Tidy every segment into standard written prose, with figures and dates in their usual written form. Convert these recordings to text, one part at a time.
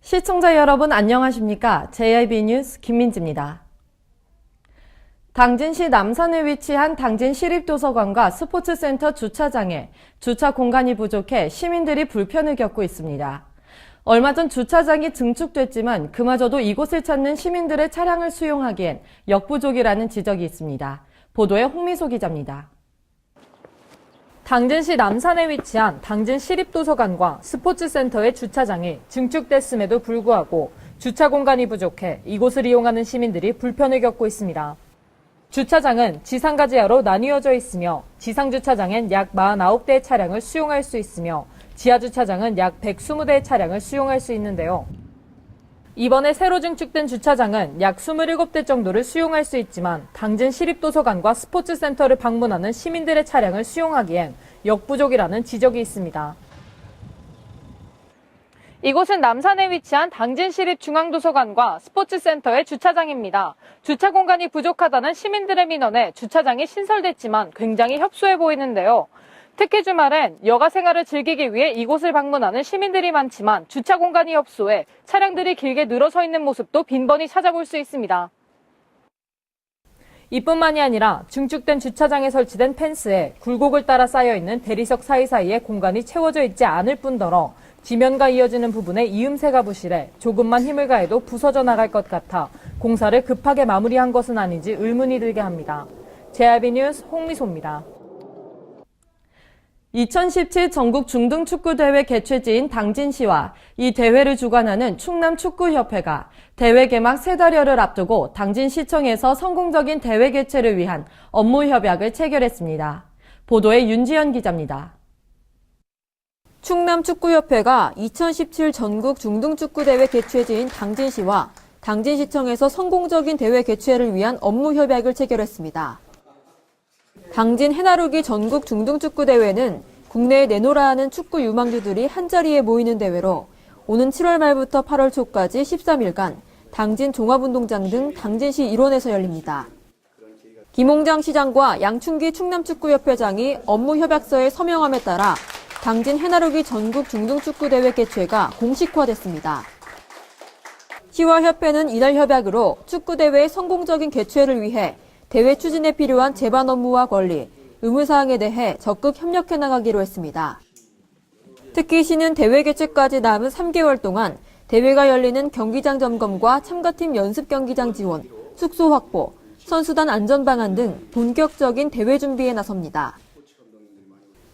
시청자 여러분 안녕하십니까? JIB 뉴스 김민지입니다. 당진시 남산에 위치한 당진시립도서관과 스포츠센터 주차장에 주차 공간이 부족해 시민들이 불편을 겪고 있습니다. 얼마 전 주차장이 증축됐지만 그마저도 이곳을 찾는 시민들의 차량을 수용하기엔 역부족이라는 지적이 있습니다. 보도에 홍미소 기자입니다. 당진시 남산에 위치한 당진시립도서관과 스포츠센터의 주차장이 증축됐음에도 불구하고 주차 공간이 부족해 이곳을 이용하는 시민들이 불편을 겪고 있습니다. 주차장은 지상과 지하로 나뉘어져 있으며 지상주차장엔 약 49대의 차량을 수용할 수 있으며 지하주차장은 약 120대의 차량을 수용할 수 있는데요. 이번에 새로 증축된 주차장은 약 27대 정도를 수용할 수 있지만 당진시립도서관과 스포츠센터를 방문하는 시민들의 차량을 수용하기엔 역부족이라는 지적이 있습니다. 이곳은 남산에 위치한 당진시립중앙도서관과 스포츠센터의 주차장입니다. 주차 공간이 부족하다는 시민들의 민원에 주차장이 신설됐지만 굉장히 협소해 보이는데요. 특히 주말엔 여가 생활을 즐기기 위해 이곳을 방문하는 시민들이 많지만 주차 공간이 협소해 차량들이 길게 늘어서 있는 모습도 빈번히 찾아볼 수 있습니다. 이뿐만이 아니라 증축된 주차장에 설치된 펜스에 굴곡을 따라 쌓여있는 대리석 사이사이에 공간이 채워져 있지 않을 뿐더러 지면과 이어지는 부분에 이음새가 부실해 조금만 힘을 가해도 부서져 나갈 것 같아 공사를 급하게 마무리한 것은 아닌지 의문이 들게 합니다. JIB 뉴스 홍미소입니다. 2017 전국 중등축구대회 개최지인 당진시와 이 대회를 주관하는 충남축구협회가 대회 개막 3달여를 앞두고 당진시청에서 성공적인 대회 개최를 위한 업무 협약을 체결했습니다. 보도에 윤지연 기자입니다. 충남축구협회가 2017 전국 중등축구대회 개최지인 당진시와 당진시청에서 성공적인 대회 개최를 위한 업무 협약을 체결했습니다. 당진 해나루기 전국 중등축구대회는 국내에 내놓으라 하는 축구 유망주들이 한자리에 모이는 대회로 오는 7월 말부터 8월 초까지 13일간 당진 종합운동장 등 당진시 일원에서 열립니다. 김홍장 시장과 양춘기 충남축구협회장이 업무 협약서에 서명함에 따라 당진 해나루기 전국 중등축구대회 개최가 공식화됐습니다. 시와 협회는 이날 협약으로 축구대회의 성공적인 개최를 위해 대회 추진에 필요한 제반 업무와 권리, 의무사항에 대해 적극 협력해 나가기로 했습니다. 특히 시는 대회 개최까지 남은 3개월 동안 대회가 열리는 경기장 점검과 참가팀 연습 경기장 지원, 숙소 확보, 선수단 안전 방안 등 본격적인 대회 준비에 나섭니다.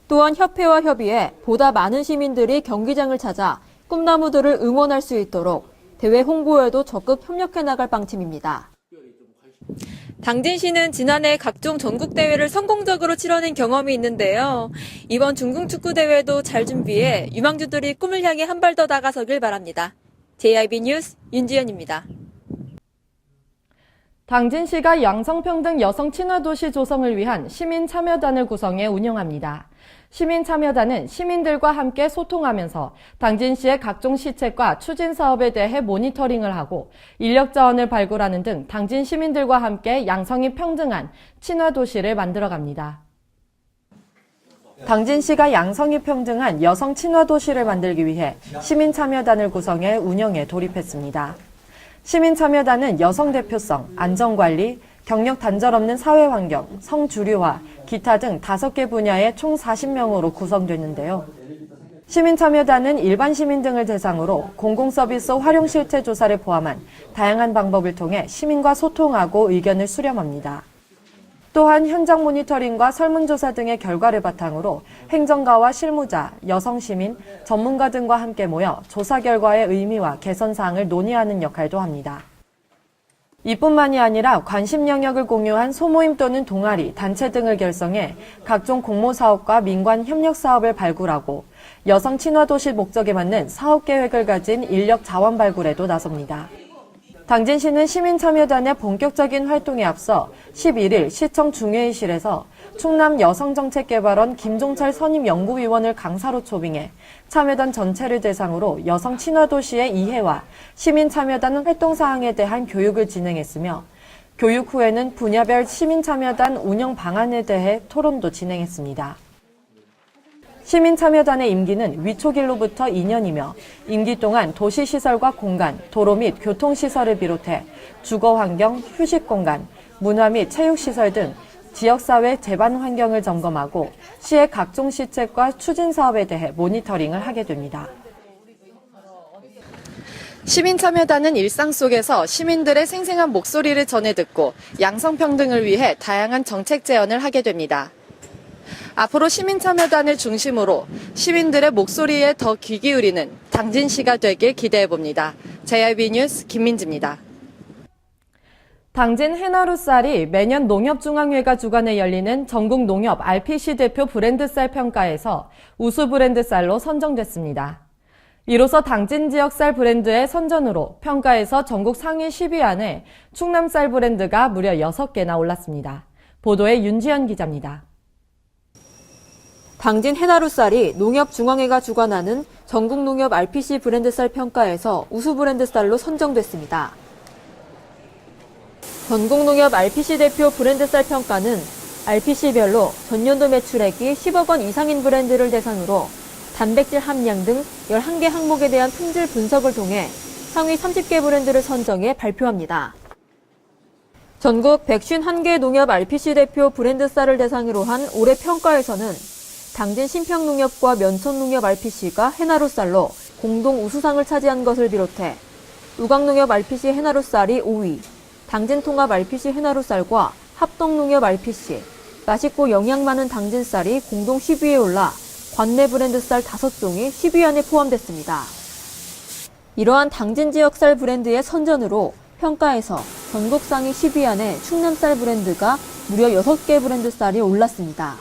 또한 협회와 협의해 보다 많은 시민들이 경기장을 찾아 꿈나무들을 응원할 수 있도록 대회 홍보에도 적극 협력해 나갈 방침입니다. 당진시는 지난해 각종 전국대회를 성공적으로 치러낸 경험이 있는데요. 이번 중등축구대회도 잘 준비해 유망주들이 꿈을 향해 한 발 더 다가서길 바랍니다. JIB 뉴스 윤지연입니다. 당진시가 양성평등 여성 친화도시 조성을 위한 시민참여단을 구성해 운영합니다. 시민참여단은 시민들과 함께 소통하면서 당진시의 각종 시책과 추진 사업에 대해 모니터링을 하고 인력 자원을 발굴하는 등 당진 시민들과 함께 양성이 평등한 친화도시를 만들어갑니다. 당진시가 양성이 평등한 여성 친화도시를 만들기 위해 시민참여단을 구성해 운영에 돌입했습니다. 시민참여단은 여성 대표성, 안전관리, 경력 단절 없는 사회환경, 성주류화, 기타 등 5개 분야의 총 40명으로 구성됐는데요. 시민참여단은 일반 시민 등을 대상으로 공공서비스 활용 실태 조사를 포함한 다양한 방법을 통해 시민과 소통하고 의견을 수렴합니다. 또한 현장 모니터링과 설문조사 등의 결과를 바탕으로 행정가와 실무자, 여성시민, 전문가 등과 함께 모여 조사 결과의 의미와 개선 사항을 논의하는 역할도 합니다. 이뿐만이 아니라 관심 영역을 공유한 소모임 또는 동아리, 단체 등을 결성해 각종 공모사업과 민관 협력 사업을 발굴하고 여성 친화도시 목적에 맞는 사업계획을 가진 인력 자원 발굴에도 나섭니다. 당진시는 시민참여단의 본격적인 활동에 앞서 11일 시청 중회의실에서 충남 여성정책개발원 김종철 선임연구위원을 강사로 초빙해 참여단 전체를 대상으로 여성 친화도시의 이해와 시민참여단 활동사항에 대한 교육을 진행했으며 교육 후에는 분야별 시민참여단 운영 방안에 대해 토론도 진행했습니다. 시민참여단의 임기는 위촉일로부터 2년이며 임기 동안 도시시설과 공간, 도로 및 교통시설을 비롯해 주거환경, 휴식공간, 문화 및 체육시설 등 지역사회 제반 환경을 점검하고 시의 각종 시책과 추진사업에 대해 모니터링을 하게 됩니다. 시민참여단은 일상 속에서 시민들의 생생한 목소리를 전해 듣고 양성평등을 위해 다양한 정책 제언을 하게 됩니다. 앞으로 시민참여단을 중심으로 시민들의 목소리에 더 귀 기울이는 당진시가 되길 기대해봅니다. JIB 뉴스 김민지입니다. 당진 해나루쌀이 매년 농협중앙회가 주관에 열리는 전국 농협 RPC 대표 브랜드쌀 평가에서 우수 브랜드쌀로 선정됐습니다. 이로써 당진 지역 쌀 브랜드의 선전으로 평가에서 전국 상위 10위 안에 충남쌀 브랜드가 무려 6개나 올랐습니다. 보도에 윤지연 기자입니다. 당진 해나루쌀이 농협중앙회가 주관하는 전국농협 RPC 브랜드쌀 평가에서 우수 브랜드쌀로 선정됐습니다. 전국농협 RPC 대표 브랜드쌀 평가는 RPC별로 전년도 매출액이 10억 원 이상인 브랜드를 대상으로 단백질 함량 등 11개 항목에 대한 품질 분석을 통해 상위 30개 브랜드를 선정해 발표합니다. 전국 151개 농협 RPC 대표 브랜드쌀을 대상으로 한 올해 평가에서는 당진 신평농협과 면천농협 RPC가 해나루쌀로 공동 우수상을 차지한 것을 비롯해 우광농협 RPC 해나루쌀이 5위, 당진통합 RPC 해나루쌀과 합동농협 RPC, 맛있고 영양 많은 당진쌀이 공동 10위에 올라 관내 브랜드쌀 5종이 10위 안에 포함됐습니다. 이러한 당진 지역쌀 브랜드의 선전으로 평가에서 전국 상위 10위 안에 충남쌀 브랜드가 무려 6개 브랜드쌀이 올랐습니다.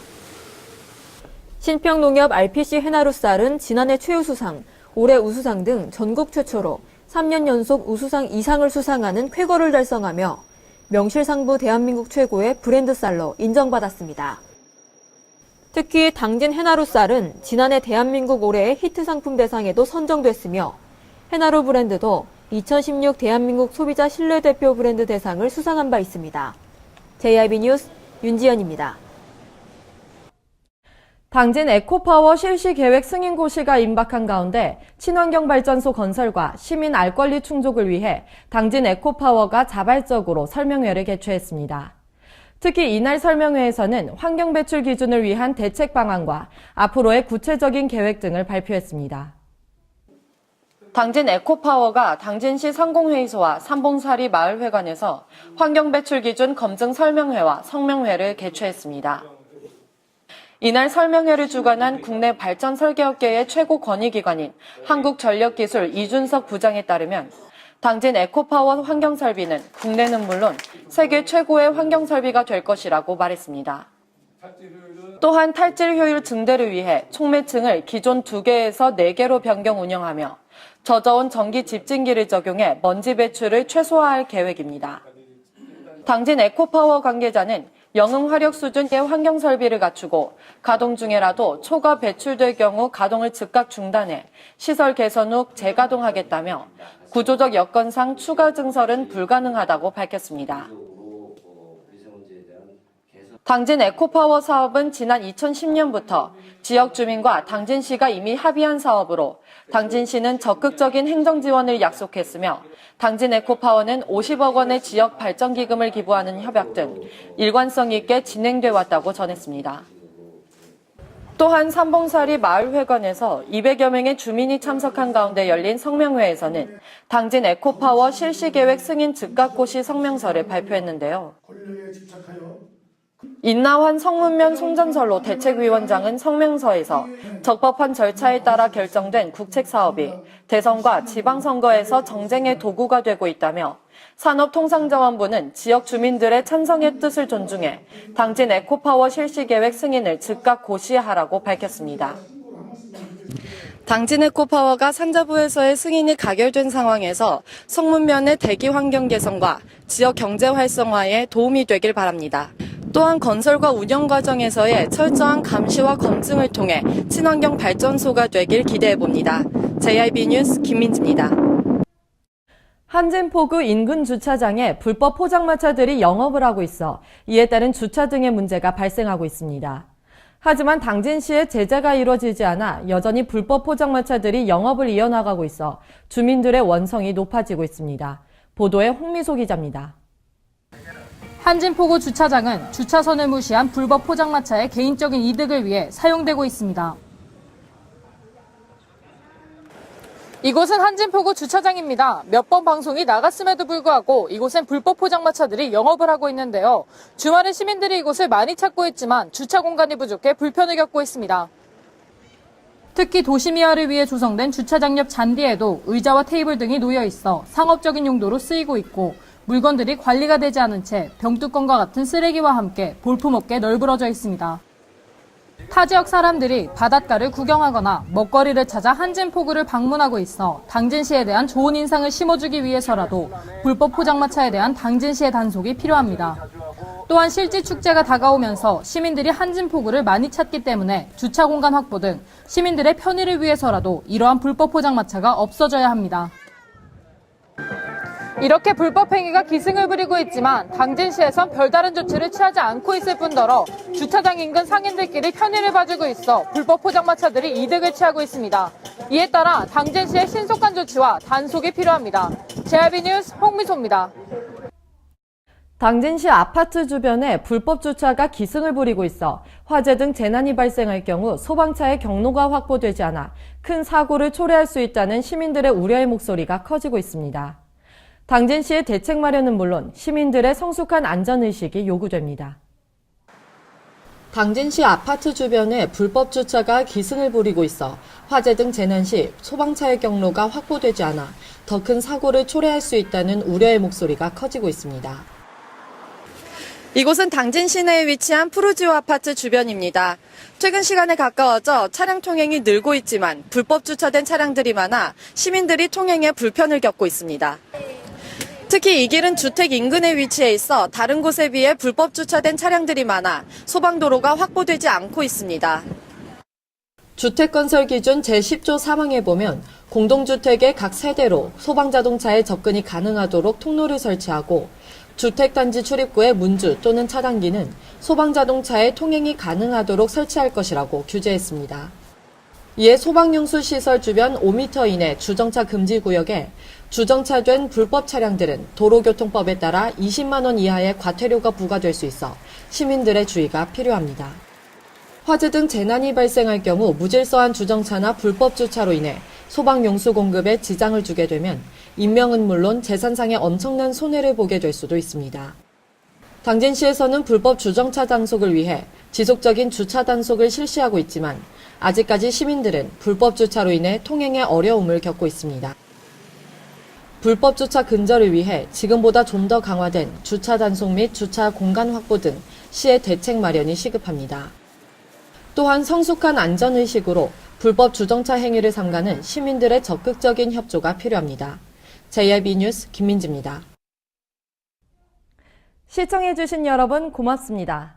신평농협 RPC 해나루쌀은 지난해 최우수상, 올해 우수상 등 전국 최초로 3년 연속 우수상 이상을 수상하는 쾌거를 달성하며 명실상부 대한민국 최고의 브랜드쌀로 인정받았습니다. 특히 당진 해나루쌀은 지난해 대한민국 올해의 히트 상품 대상에도 선정됐으며 해나루 브랜드도 2016 대한민국 소비자 신뢰 대표 브랜드 대상을 수상한 바 있습니다. JIB 뉴스 윤지연입니다. 당진 에코파워 실시 계획 승인 고시가 임박한 가운데 친환경 발전소 건설과 시민 알 권리 충족을 위해 당진 에코파워가 자발적으로 설명회를 개최했습니다. 특히 이날 설명회에서는 환경 배출 기준을 위한 대책 방안과 앞으로의 구체적인 계획 등을 발표했습니다. 당진 에코파워가 당진시 상공회의소와 삼봉사리 마을회관에서 환경 배출 기준 검증 설명회와 성명회를 개최했습니다. 이날 설명회를 주관한 국내 발전 설계업계의 최고 권위기관인 한국전력기술 이준석 부장에 따르면 당진 에코파워 환경설비는 국내는 물론 세계 최고의 환경설비가 될 것이라고 말했습니다. 또한 탈질 효율 증대를 위해 촉매층을 기존 2개에서 4개로 변경 운영하며 젖어온 전기 집진기를 적용해 먼지 배출을 최소화할 계획입니다. 당진 에코파워 관계자는 영응 화력 수준의 환경 설비를 갖추고 가동 중에라도 초과 배출될 경우 가동을 즉각 중단해 시설 개선 후 재가동하겠다며 구조적 여건상 추가 증설은 불가능하다고 밝혔습니다. 당진 에코파워 사업은 지난 2010년부터 지역 주민과 당진시가 이미 합의한 사업으로 당진시는 적극적인 행정 지원을 약속했으며 당진 에코파워는 50억 원의 지역 발전 기금을 기부하는 협약 등 일관성 있게 진행돼 왔다고 전했습니다. 또한 삼봉사리 마을회관에서 200여 명의 주민이 참석한 가운데 열린 성명회에서는 당진 에코파워 실시계획 승인 즉각고시 성명서를 발표했는데요. 인나환 성문면 송전설로 대책위원장은 성명서에서 적법한 절차에 따라 결정된 국책사업이 대선과 지방선거에서 정쟁의 도구가 되고 있다며 산업통상자원부는 지역 주민들의 찬성의 뜻을 존중해 당진 에코파워 실시계획 승인을 즉각 고시하라고 밝혔습니다. 당진 에코파워가 산자부에서의 승인이 가결된 상황에서 성문면의 대기 환경 개선과 지역 경제 활성화에 도움이 되길 바랍니다. 또한 건설과 운영 과정에서의 철저한 감시와 검증을 통해 친환경 발전소가 되길 기대해봅니다. JIB 뉴스 김민지입니다. 한진포구 인근 주차장에 불법 포장마차들이 영업을 하고 있어 이에 따른 주차 등의 문제가 발생하고 있습니다. 하지만 당진시의 제재가 이루어지지 않아 여전히 불법 포장마차들이 영업을 이어나가고 있어 주민들의 원성이 높아지고 있습니다. 보도에 홍미소 기자입니다. 한진포구 주차장은 주차선을 무시한 불법 포장마차의 개인적인 이득을 위해 사용되고 있습니다. 이곳은 한진포구 주차장입니다. 몇 번 방송이 나갔음에도 불구하고 이곳엔 불법 포장마차들이 영업을 하고 있는데요. 주말에 시민들이 이곳을 많이 찾고 있지만 주차 공간이 부족해 불편을 겪고 있습니다. 특히 도심이화를 위해 조성된 주차장 옆 잔디에도 의자와 테이블 등이 놓여 있어 상업적인 용도로 쓰이고 있고 물건들이 관리가 되지 않은 채 병뚜껑과 같은 쓰레기와 함께 볼품없게 널브러져 있습니다. 타 지역 사람들이 바닷가를 구경하거나 먹거리를 찾아 한진포구를 방문하고 있어 당진시에 대한 좋은 인상을 심어주기 위해서라도 불법 포장마차에 대한 당진시의 단속이 필요합니다. 또한 실지 축제가 다가오면서 시민들이 한진포구를 많이 찾기 때문에 주차 공간 확보 등 시민들의 편의를 위해서라도 이러한 불법 포장마차가 없어져야 합니다. 이렇게 불법 행위가 기승을 부리고 있지만 당진시에선 별다른 조치를 취하지 않고 있을 뿐더러 주차장 인근 상인들끼리 편의를 봐주고 있어 불법 포장마차들이 이득을 취하고 있습니다. 이에 따라 당진시의 신속한 조치와 단속이 필요합니다. JRB 뉴스 홍미소입니다. 당진시 아파트 주변에 불법 주차가 기승을 부리고 있어 화재 등 재난이 발생할 경우 소방차의 경로가 확보되지 않아 큰 사고를 초래할 수 있다는 시민들의 우려의 목소리가 커지고 있습니다. 당진시의 대책 마련은 물론 시민들의 성숙한 안전의식이 요구됩니다. 당진시 아파트 주변에 불법 주차가 기승을 부리고 있어 화재 등 재난 시 소방차의 경로가 확보되지 않아 더 큰 사고를 초래할 수 있다는 우려의 목소리가 커지고 있습니다. 이곳은 당진 시내에 위치한 푸르지오 아파트 주변입니다. 퇴근 시간에 가까워져 차량 통행이 늘고 있지만 불법 주차된 차량들이 많아 시민들이 통행에 불편을 겪고 있습니다. 특히 이 길은 주택 인근에 위치해 있어 다른 곳에 비해 불법 주차된 차량들이 많아 소방도로가 확보되지 않고 있습니다. 주택건설 기준 제10조 3항에 보면 공동주택의 각 세대로 소방자동차에 접근이 가능하도록 통로를 설치하고 주택단지 출입구의 문주 또는 차단기는 소방자동차의 통행이 가능하도록 설치할 것이라고 규제했습니다. 이에 소방용수시설 주변 5m 이내 주정차 금지 구역에 주정차된 불법 차량들은 도로교통법에 따라 20만 원 이하의 과태료가 부과될 수 있어 시민들의 주의가 필요합니다. 화재 등 재난이 발생할 경우 무질서한 주정차나 불법 주차로 인해 소방용수 공급에 지장을 주게 되면 인명은 물론 재산상의 엄청난 손해를 보게 될 수도 있습니다. 당진시에서는 불법 주정차 단속을 위해 지속적인 주차 단속을 실시하고 있지만 아직까지 시민들은 불법 주차로 인해 통행에 어려움을 겪고 있습니다. 불법 주차 근절을 위해 지금보다 좀 더 강화된 주차 단속 및 주차 공간 확보 등 시의 대책 마련이 시급합니다. 또한 성숙한 안전의식으로 불법 주정차 행위를 삼가는 시민들의 적극적인 협조가 필요합니다. JRB 뉴스 김민지입니다. 시청해주신 여러분 고맙습니다.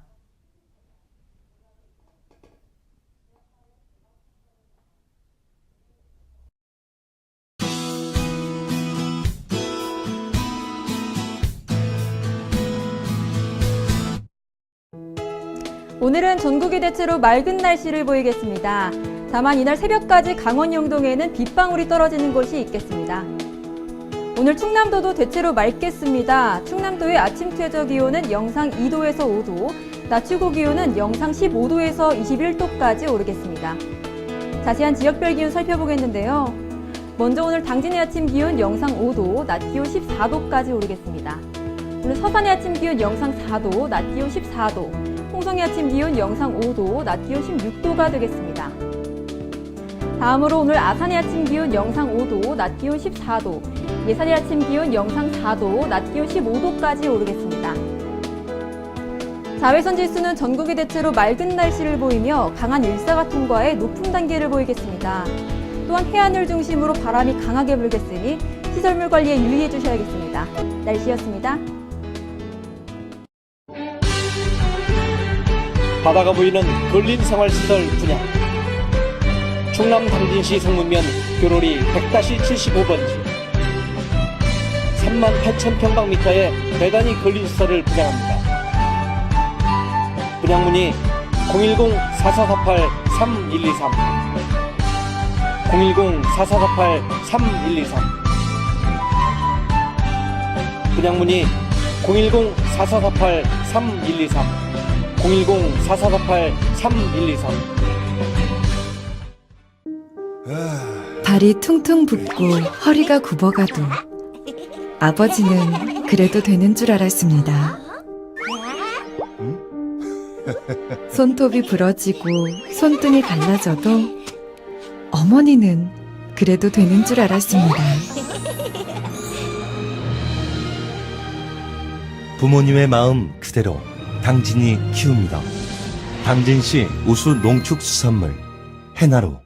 오늘은 전국이 대체로 맑은 날씨를 보이겠습니다. 다만 이날 새벽까지 강원 영동에는 빗방울이 떨어지는 곳이 있겠습니다. 오늘 충남도도 대체로 맑겠습니다. 충남도의 아침 최저 기온은 영상 2도에서 5도, 낮 최고 기온은 영상 15도에서 21도까지 오르겠습니다. 자세한 지역별 기온 살펴보겠는데요. 먼저 오늘 당진의 아침 기온 영상 5도, 낮 기온 14도까지 오르겠습니다. 오늘 서산의 아침 기온 영상 4도, 낮 기온 14도, 홍성의 아침 기온 영상 5도, 낮 기온 16도가 되겠습니다. 다음으로 오늘 아산의 아침 기온 영상 5도, 낮 기온 14도, 예산의 아침 기온 영상 4도, 낮 기온 15도까지 오르겠습니다. 자외선 지수는 전국이 대체로 맑은 날씨를 보이며 강한 일사가통과의 높은 단계를 보이겠습니다. 또한 해안을 중심으로 바람이 강하게 불겠으니 시설물 관리에 유의해 주셔야겠습니다. 날씨였습니다. 바다가 보이는 근린생활시설 분양. 충남 당진시 성문면 교로리 100-75번지 38,000평방미터의 대단위 근린시설을 분양합니다. 분양 문의 010-4448-3123 010-4448-3123 그냥 문의 010-4448-3123 010-4448-3123 발이 퉁퉁 붓고 허리가 굽어가도 아버지는 그래도 되는 줄 알았습니다. 손톱이 부러지고 손등이 갈라져도 어머니는 그래도 되는 줄 알았습니다. 부모님의 마음 그대로 당진이 키웁니다. 당진시 우수 농축수산물 해나루.